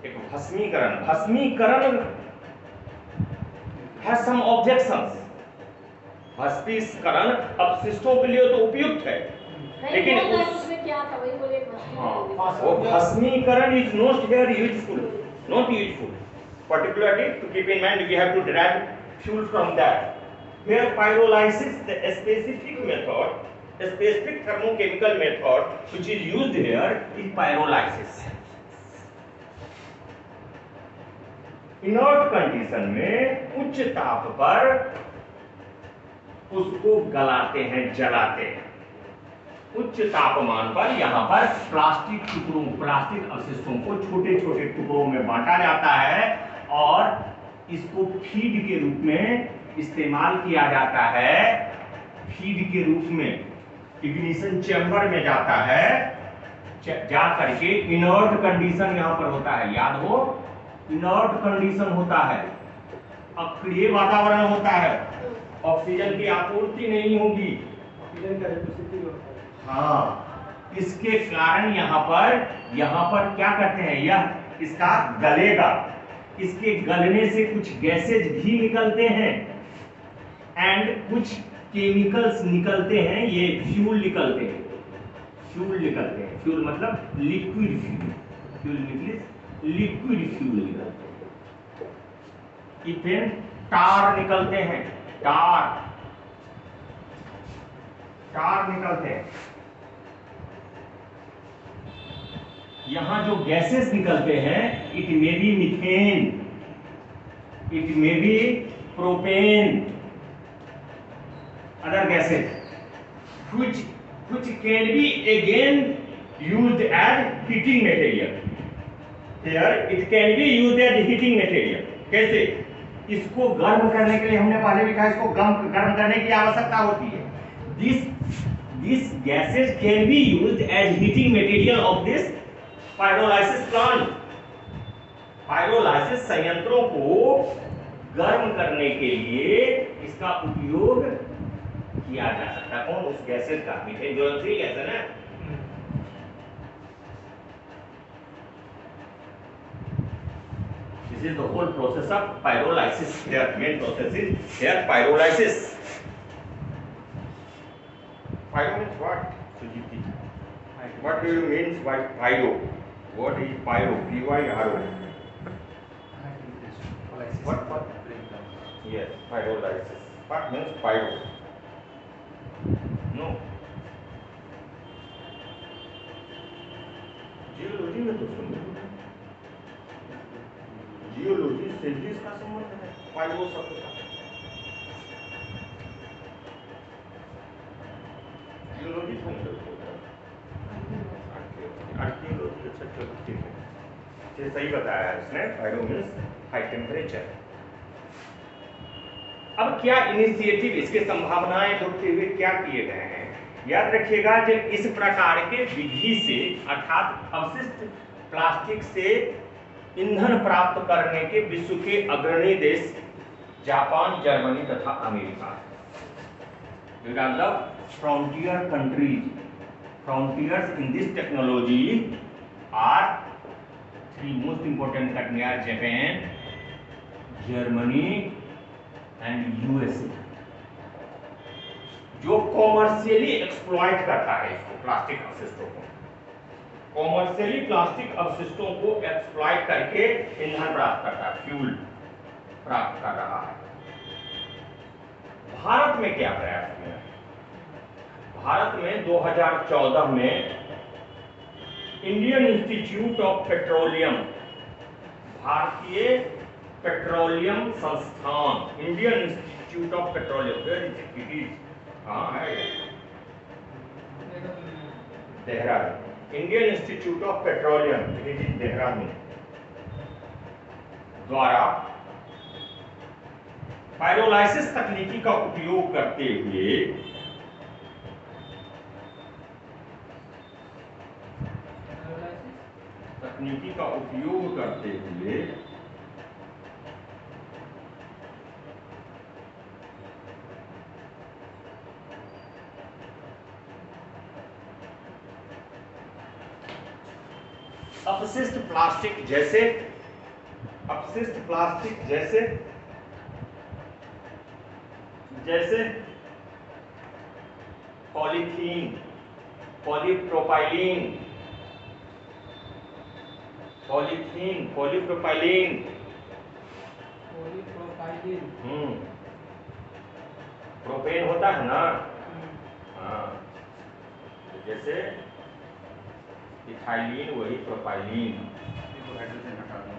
एक भस्मीकरण। भस्मीकरण है सम ऑब्जेक्शंस। भस्मीकरण अपशिष्टों के लिए तो उपयुक्त है, लेकिन उसमें क्या था वही बोले। हाँ, वो भस्मीकरण is not here useful, not useful. Particularly to keep in mind, we have to derive fuel from that. Here pyrolysis, the specific method, the specific thermochemical method which is used here is pyrolysis. Inert condition में उच्च ताप पर उसको गलाते हैं, जलाते हैं। उच्च तापमान पर यहाँ पर प्लास्टिक टुकड़ों, प्लास्टिक अवशिष्टों को छोटे छोटे टुकड़ों में बांटा जाता है और इसको फीड के रूप में इस्तेमाल किया जाता है। फीड के रूप में इग्निशन चैम्बर में जाता है, जा करके इनर्ट कंडीशन यहाँ पर होता है, याद हो, इनर्ट कंडीशन होता है, अक्रिय वातावरण होता है, ऑक्सीजन की आपूर्ति नहीं होगी। ऑक्सीजन का रिप्रेजेंटेटिव होता है। हाँ, इसके कारण यहाँ पर क्या करते हैं, यह इसका गलेगा, इसके गलने से कुछ गैसेज भी निकलते हैं एंड कुछ केमिकल्स निकलते हैं, ये फ्यूल निकलते हैं, फ्यूल मतलब लिक्विड फ्यूल निकलते हैं। इथेन टार निकलते हैं, टार निकलते हैं। यहां जो गैसेस निकलते हैं, it may be methane, it may be propane, other gases which can be again used as heating material. Here it can be used as heating material. कैसे? इसको गर्म करने के लिए, हमने पहले भी कहा, इसको गर्म करने की आवश्यकता होती है। This gases can be used as heating material of this pyrolysis plant. Pyrolysis संयंत्रों को गर्म करने के लिए इसका उपयोग किया जा सकता है। कौन? उस गैसेज का, मीथेन जो फ्री गैस है ना। This is the whole process of pyrolysis. Here main process is here pyrolysis. Pyro means what? Sujiti. What do you mean by pyro? What is pyro? P-Y-R-O. What? Yes, pyrolysis. What means pyro? No. Geology में तो सुन, geology से भी इसका संबंध है pyro शब्द का। Geology कौन करता है? आर्कियोलॉजी। अच्छा चलो ठीक है, ये सही बताया है इसने। Pyro means high temperature. अब क्या इनिशिएटिव, इसके संभावनाएं ढूंढते हुए क्या किए गए हैं? याद रखिएगा, जब इस प्रकार के विधि से अर्थात अवशिष्ट प्लास्टिक से ईंधन प्राप्त करने के विश्व के अग्रणी देश जापान, जर्मनी तथा America. Frontier countries, frontiers in this technology are three most important country are Japan, Germany and USA, जो कॉमर्शियली एक्सप्लॉइट करता है इसको, प्लास्टिक अवशिष्टों को, कॉमर्शियली प्लास्टिक अवशिष्टों को एक्सप्लॉइट करके ईंधन प्राप्त करता है, फ्यूल प्राप्त कर रहा है। भारत में क्या प्रयास किया? भारत में 2014 में इंडियन इंस्टीट्यूट ऑफ पेट्रोलियम, भारतीय पेट्रोलियम संस्थान, इंडियन इंस्टीट्यूट ऑफ पेट्रोलियम, हाँ है Dehradun, Indian institute of petroleum, Dehradun द्वारा पायरोलाइसिस तकनीकी का उपयोग करते हुए अपशिष्ट प्लास्टिक जैसे पॉलीथीन, पॉलीप्रोपाइलीन, प्रोपेन होता है ना, हाँ, जैसे इथाइलीन वही प्रोपाइलीन, हाइड्रोजन हटा दो।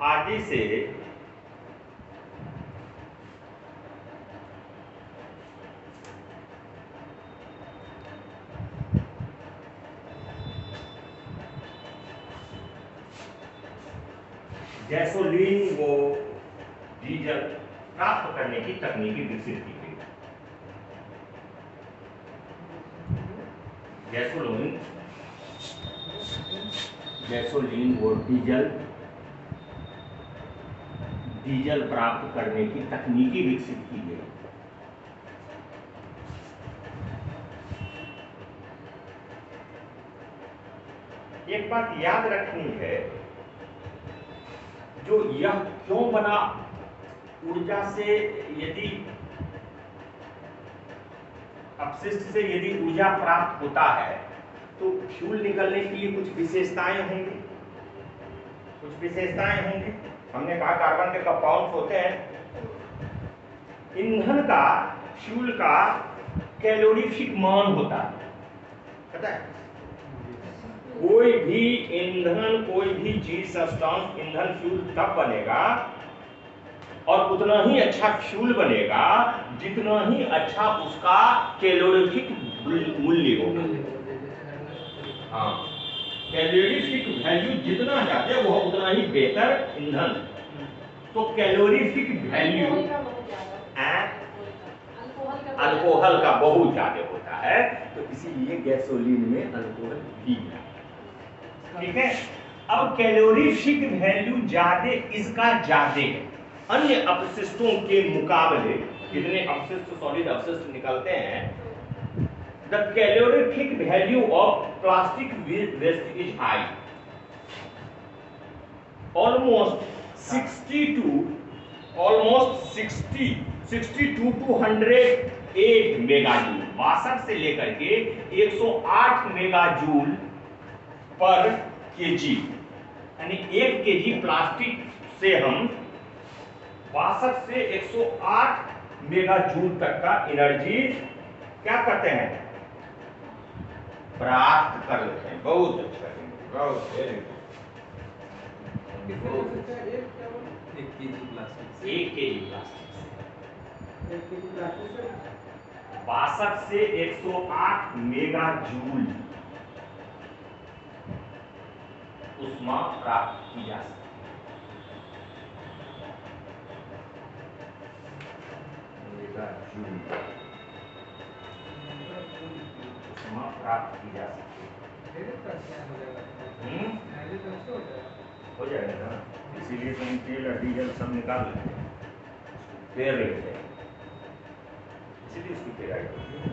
आदि से गैसोलीन व डीजल प्राप्त करने की तकनीकी विकसित की गई। गैसोलीन व डीजल डीजल प्राप्त करने की तकनीकी विकसित की गई। एक बात याद रखनी है, जो यह क्यों बना, ऊर्जा से यदि अपशिष्ट से यदि ऊर्जा प्राप्त होता है तो फ्यूल निकलने के लिए कुछ विशेषताएं होंगी, कुछ विशेषताएं होंगी। हमने कहा कार्बन के कंपाउंड्स होते हैं। ईंधन का, फ्यूल का कैलोरीफिक मान होता है, पता है? कोई भी ईंधन, कोई भी चीज, सब्सटेंस, ईंधन, फ्यूल तब बनेगा और उतना ही अच्छा फ्यूल बनेगा जितना ही अच्छा उसका कैलोरीफिक मूल्य होगा। हाँ, कैलोरीफिक वैल्यू जितना ज्यादा वो उतना ही बेहतर ईंधन। तो कैलोरीफिक वैल्यू अल्कोहल का बहुत ज्यादा होता है, तो इसीलिए गैसोलीन में अल्कोहल भी है। ठीक है। अब कैलोरीफिक वैल्यू ज्यादा, इसका ज्यादा है अन्य अपशिष्टों के मुकाबले। जितने अपशिष्ट, सॉलिड अपशिष्ट निकलते हैं, the calorific value of plastic waste is high, almost 62 to 108 megajoule, 62 से लेकर के 108 मेगाजूल पर केजी, यानी 1 केजी प्लास्टिक से हम 62 से 108 मेगाजूल तक का एनर्जी क्या करते हैं, प्राप्त कर लेते हैं। बहुत अच्छा, बहुत वेरी गुड। 1 केजी प्लास्टिक से 62 से 108 मेगाजूल ऊष्मा प्राप्त की जा सकती है। ऊष्मा प्राप्त की जा सकती है। हो जाएगा ना, इसीलिए तुम तेल और डीजल सब निकाल लेते हैं, फेर लेते हैं, इसीलिए इसकी फेराई होती है।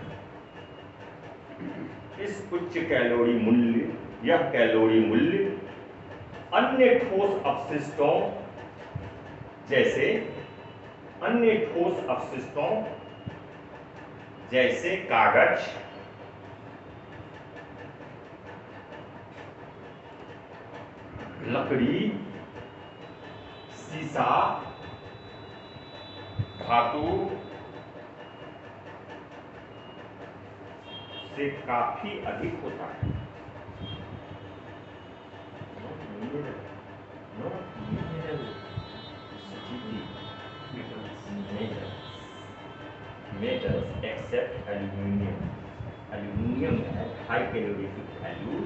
इस उच्च कैलोरी मूल्य, यह कैलोरी मूल्य अन्य ठोस अपशिष्टों जैसे कागज, लकड़ी, सीसा, धातु से काफी अधिक होता है। Metals except aluminium. Aluminium has high calorific value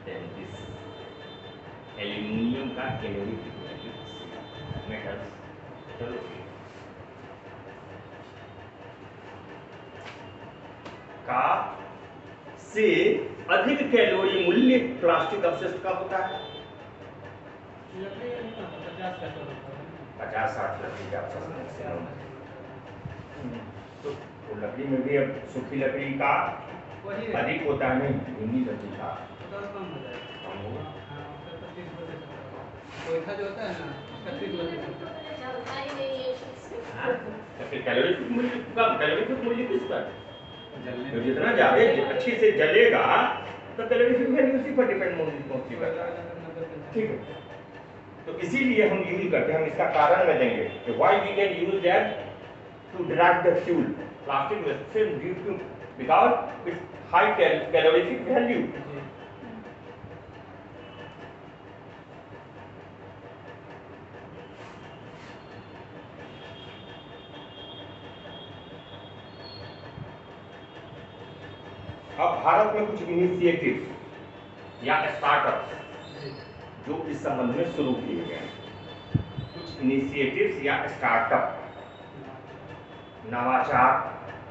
than this. Aluminium का calorific value metals, चलो का से अधिक कैलोरी मूल्य प्लास्टिक अपशिष्ट का होता है। 50-60 लकड़ी का अपशिष्ट मैक्सिमम। तो लकड़ी में भी अब सूखी लकड़ी का अधिक होता है, नहीं धीमी लकड़ी का कम होगा। जो होता है ना, तो फिर कैलोरीफिक मूल्य कम, कैलोरीफिक मूल्य किस पर, तो जितना ज्यादा अच्छे से जलेगा तो कैलोरीफिक वैल्यू उसी पर डिपेंड होती करता है। ठीक है, तो इसीलिए हम यूज करते हैं। हम इसका कारण में देंगे कि why we can use that to derive the fuel. Plastic waste film due to because its high calorific value. अब भारत में कुछ इनिशिएटिव या स्टार्टअप जो इस संबंध में शुरू किए गए हैं, कुछ इनिशिएटिव्स या स्टार्टअप, नवाचार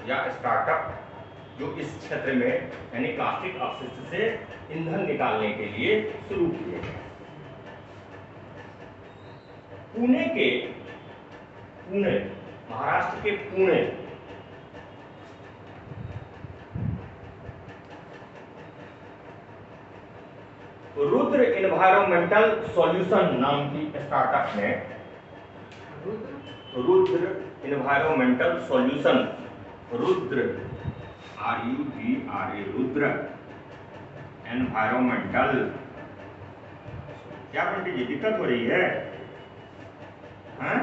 या स्टार्टअप जो इस क्षेत्र में यानी प्लास्टिक अपशिष्ट से ईंधन निकालने के लिए शुरू किए गए। पुणे के पुणे, महाराष्ट्र के पुणे। रुद्र एनवायरमेंटल सॉल्यूशन नाम की स्टार्टअप ने, Rudra environmental solution, Rudra RUDRA, Rudra environmental. क्या बंटी जी दिक्कत हो रही है? हाँ?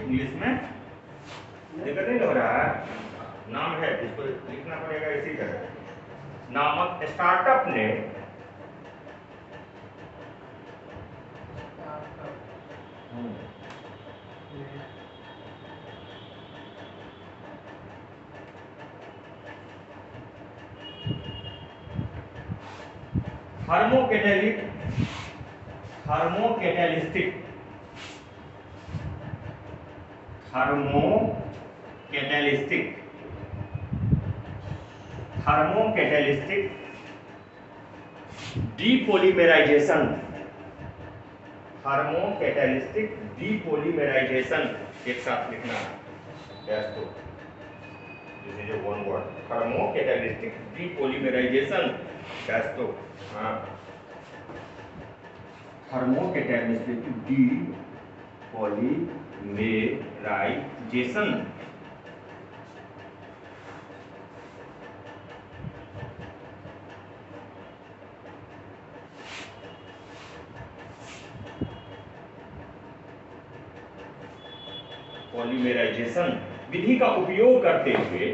इंग्लिश में दिक्कत नहीं हो रहा है? नाम है जिसको लिखना पड़ेगा इसी तरह। नामक स्टार्टअप ने थर्मोकैटालिस्टिक डीपॉलीमराइजेशन, थर्मोकैटालिस्टिक डीपॉलीमराइजेशन एक साथ लिखना है। तो this is one word, thermocatalytic depolymerization. तो हाँ, थर्मोकैटालिस्टिक डीपॉलीमराइजेशन। पॉलीमराइजेशन विधि का उपयोग करते हुए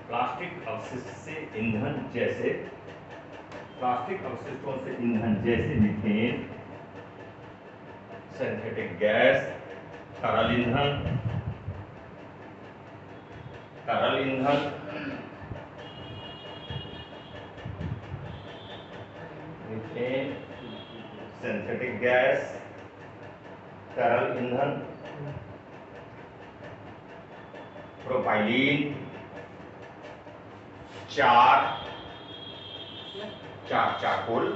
प्लास्टिक अवशिष्ट से ईंधन जैसे, प्लास्टिक अवशिष्टों से ईंधन जैसे मीथेन, सिंथेटिक गैस, तरल ईंधन, मीथेन, सिंथेटिक गैस, तरल ईंधन, propylene, charcoal, CHAR,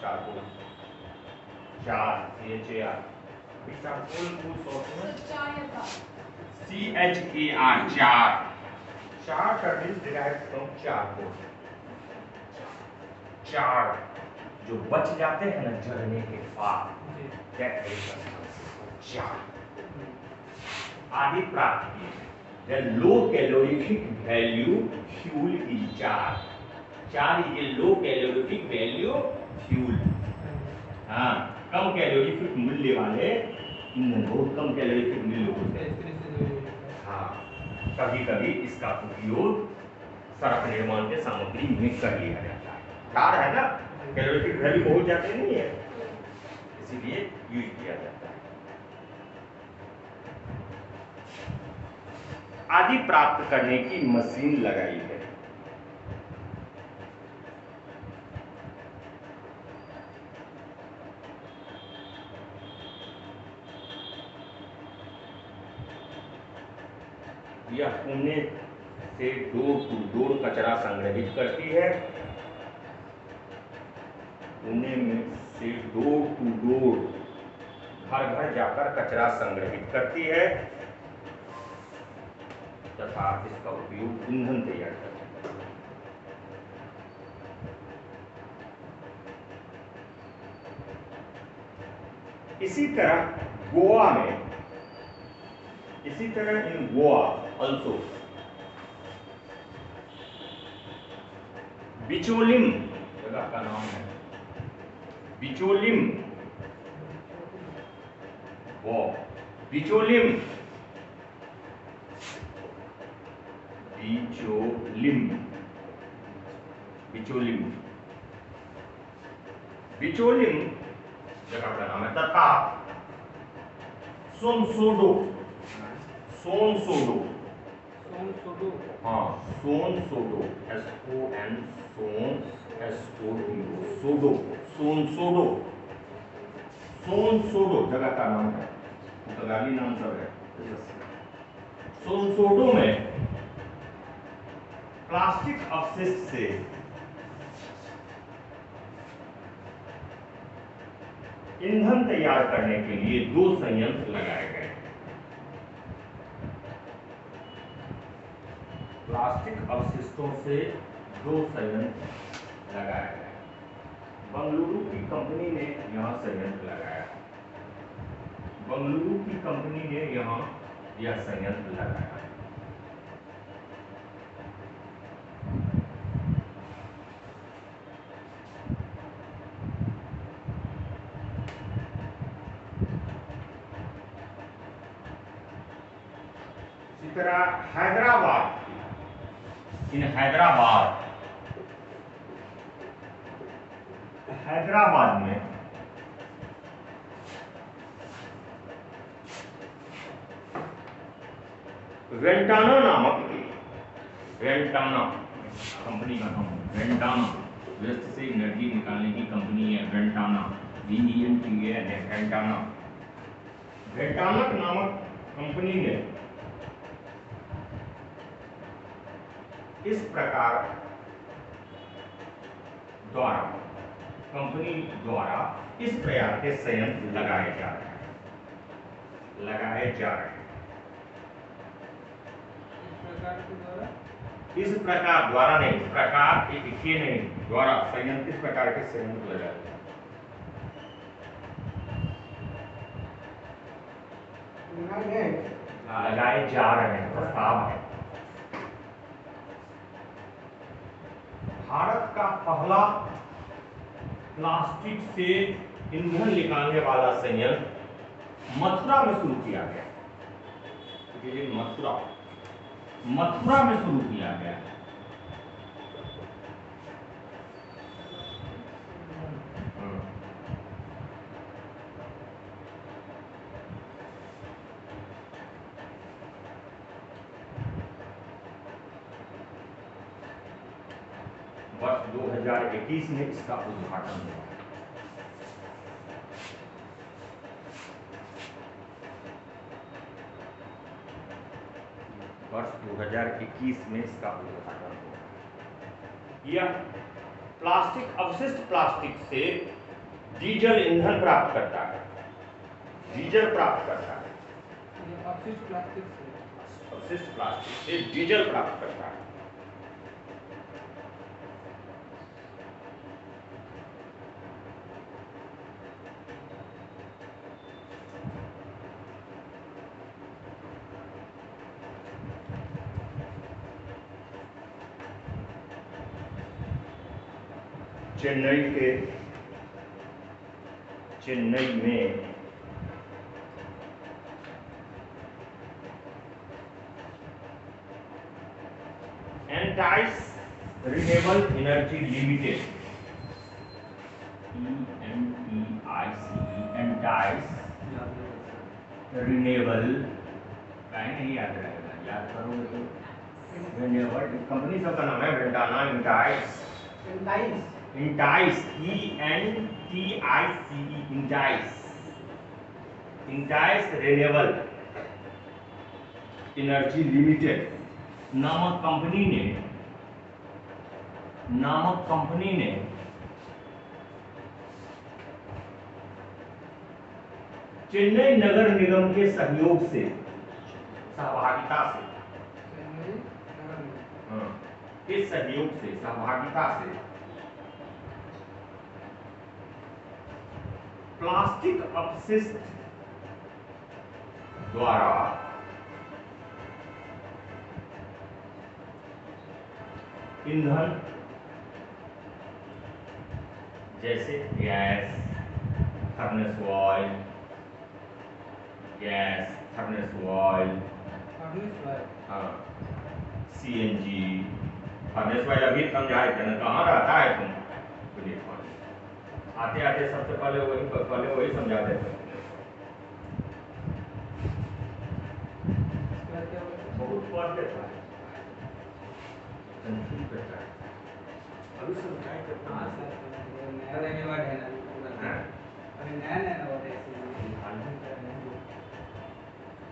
charcoal, CHAR, charcoal को शॉर्ट में CHAR, चार टर्बिन डिराइव्ड फ्रॉम चारकोल। चार जो बच जाते हैं ना जलने के बाद, चार आदि प्राप्त किए। The low calorific value fuel is char. Char is a low calorific value fuel. हाँ, कम कैलोरीफिक मूल्य वाले ईंधन, बहुत कम कैलोरीफिक मूल्य होते हैं। हाँ, कभी कभी इसका उपयोग सड़क निर्माण के सामग्री में कर लिया जाता है। चार है ना, कैलोरीफिक वैल्यू बहुत ज्यादा नहीं है, इसीलिए यूज किया जाता है। आदि प्राप्त करने की मशीन लगाई है। यह पुणे से डोर टू डोर कचरा संग्रहित करती है। पुणे में से डोर टू डोर, घर घर जाकर कचरा संग्रहित करती है तथा इसका उपयोग ईंधन तैयार करते हैं। इसी तरह इन गोवा also बिचोलिम जगह का नाम है, बिचोलिम जगह का नाम है। तथा सोनसोडो, हाँ सोनसोडो, सोनसोडो जगह का नाम है, बंगाली नाम सब है। सोनसोडो में प्लास्टिक अपशिष्ट से ईंधन तैयार करने के लिए 2 संयंत्र लगाए गए। प्लास्टिक अवशिष्टों से 2 संयंत्र लगाए गए। बंगलुरु की कंपनी ने यहाँ संयंत्र लगाया। बंगलुरु की कंपनी ने यहाँ यह संयंत्र लगाया। इसी तरह हैदराबाद, इन हैदराबाद में वेंटाना नामक, वेंटाना कंपनी का नाम, वेंटाना वेस्ट से एनर्जी निकालने की कंपनी है वेंटाना, VENTANA, वेंटाना। वेंटाना नामक कंपनी ने इस प्रकार द्वारा, कंपनी द्वारा इस प्रकार के संयंत्र लगाए जा रहे हैं। इस प्रकार द्वारा नहीं, प्रकार एक ही नहीं, द्वारा संयंत्र, इस प्रकार के संयंत्र लगाए जा रहे हैं, प्रस्ताव है। भारत का पहला प्लास्टिक से ईंधन निकालने वाला संयंत्र मथुरा में शुरू किया गया। मथुरा में शुरू किया गया। वर्ष 2021 में इसका उद्घाटन हुआ। वर्ष 2021 में इसका उद्घाटन हुआ। यह प्लास्टिक अवशिष्ट प्लास्टिक से डीजल ईंधन प्राप्त करता है। अपशिष्ट प्लास्टिक से डीजल प्राप्त करता है। चेन्नई में entice renewable energy limited, entice renewable, नहीं याद रहेगा, याद करोगे तो। रिन्यूएबल कंपनी सबका नाम है वेंटाना, एंटाइस एंटाइस रिन्यूएबल एनर्जी लिमिटेड नामक कंपनी ने चेन्नई नगर निगम के सहयोग से, सहभागिता से प्लास्टिक अपशिष्ट द्वारा ईंधन जैसे gas, furnace oil, CNG, furnace oil अभी समझाए थे ना, कहाँ रहता है तुम? आते सबसे पहले वही समझा देते। बहुत पढ़ लेता है, कंफ्यूज करता है। अभी समझाए थे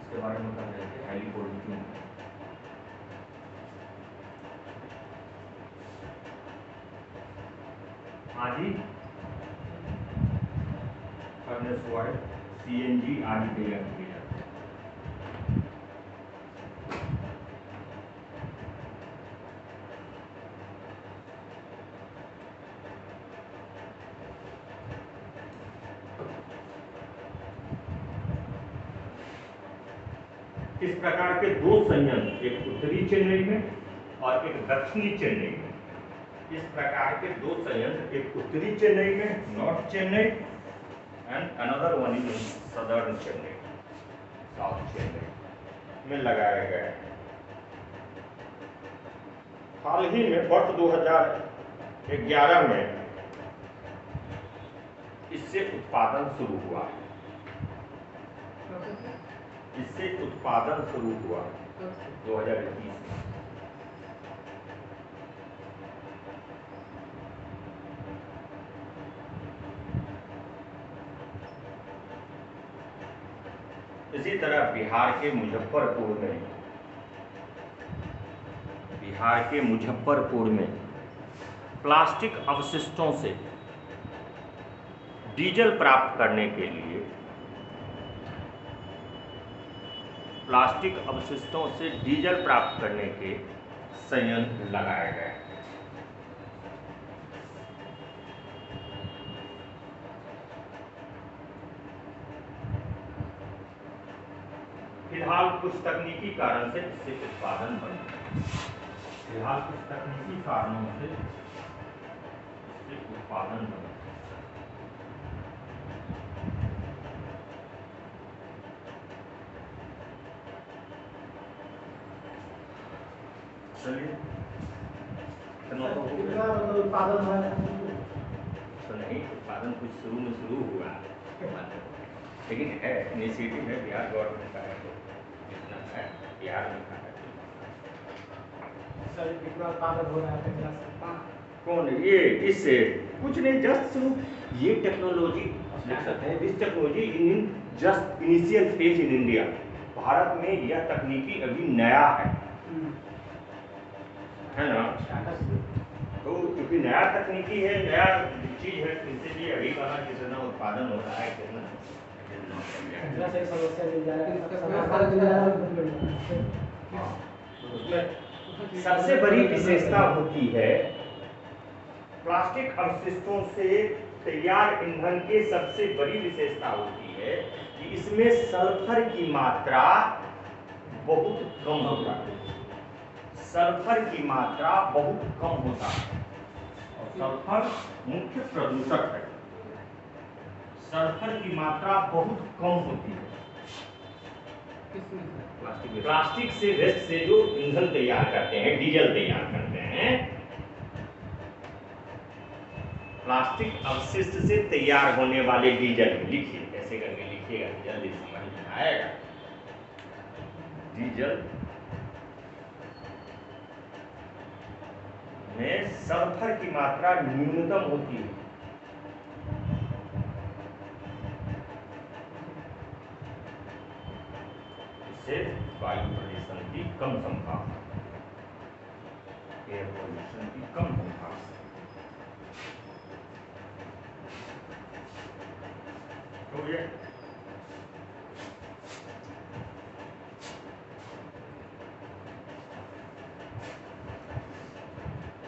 इसके बारे में कर रहे थे, हेलीपोर्ट क्यों। आदि, फर्नेस ऑयल, CNG आदि तैयार किए जाते हैं। इस प्रकार के दो संयंत्र, एक उत्तरी चेन्नई में और एक दक्षिणी चेन्नई में, इस प्रकार के दो संयंत्र, एक उत्तरी चेन्नई में, north Chennai, and another one in southern Chennai, south Chennai में लगाया गया है। हाल ही में वर्ष 2011 में इससे उत्पादन शुरू हुआ। इससे उत्पादन शुरू हुआ 2021 में। इसी तरह बिहार के मुजफ्फरपुर में प्लास्टिक अवशिष्टों से डीजल प्राप्त करने के लिए संयंत्र लगाए गए। फिलहाल कुछ तकनीकी कारण से इससे उत्पादन बंद है। फिलहाल कुछ तकनीकी कारणों से इससे उत्पादन बंद है। चलिए, इतना तो हो गया। कितना मतलब उत्पादन हुआ है? तो नहीं, उत्पादन कुछ शुरू हुआ, लेकिन है, इनिशिएटिव है, बिहार गवर्नमेंट का है, तो जितना है बिहार में का है। सर कितना उत्पादन हो रहा है कितना? कौन ये? इससे कुछ नहीं, जस्ट शुरू। ये टेक्नोलॉजी देख सकते हैं, this technology in just initial phase in India. Bharat में यह तकनीकी अभी नया है ना। तो क्योंकि नया तकनीकी है, नया चीज है, इसलिए अभी वाला कितना उत्पादन हो रहा है, कितना सही समस्या मिल हाँ, उसमें सबसे बड़ी विशेषता होती है प्लास्टिक अवशिष्टों से तैयार ईंधन के सबसे बड़ी विशेषता होती है कि इसमें सल्फर की मात्रा बहुत कम होता है। सल्फर की मात्रा बहुत कम होता है और सल्फर मुख्य प्रदूषक है। सल्फर की मात्रा बहुत कम होती है प्लास्टिक से, वेस्ट से जो ईंधन तैयार करते हैं, डीजल तैयार करते हैं, प्लास्टिक अवशिष्ट से तैयार होने वाले डीजल। लिखिए, कैसे करके लिखिएगा, जल्दी समझ में आएगा। डीजल में सल्फर की मात्रा न्यूनतम होती है। इससे वायु प्रदूषण की कम संभावना, एयर पोल्यूशन की कम संभावना। तो ये